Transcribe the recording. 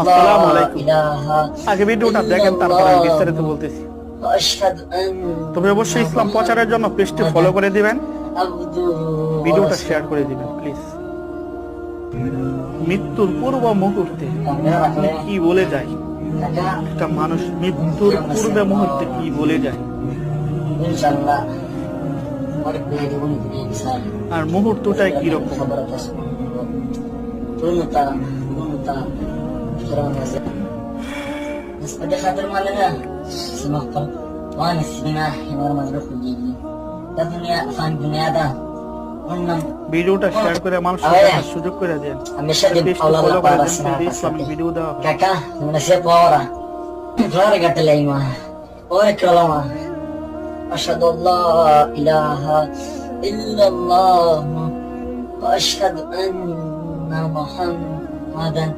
আসসালামু আলাইকুম। আগে ভিডিওটা দেখেন, তারপরে আমি বিস্তারিত বলতেছি। তবে অবশ্যই ইসলাম প্রচারের জন্য পেজটি ফলো করে দিবেন, ভিডিওটা শেয়ার করে দিবেন প্লিজ। মৃত্যুর পূর্ব মুহূর্তে আপনি কি বলে যায়, একটা মানুষ মৃত্যুর পূর্বে মুহূর্তে কি বলে যায়, আর মুহূর্তটাই কিরকম। ভিডিওটা শেয়ার করে মানুষের দেখার সুযোগ করে দেন, ফলো করে দেন, ইসলামিক ভিডিও দেওয়া হয়। Kakak, mana siapa orang? Keluar kata lima. Orang kelama. Asyhadu an la ilaha illallah wa asyhadu anna Muhammadan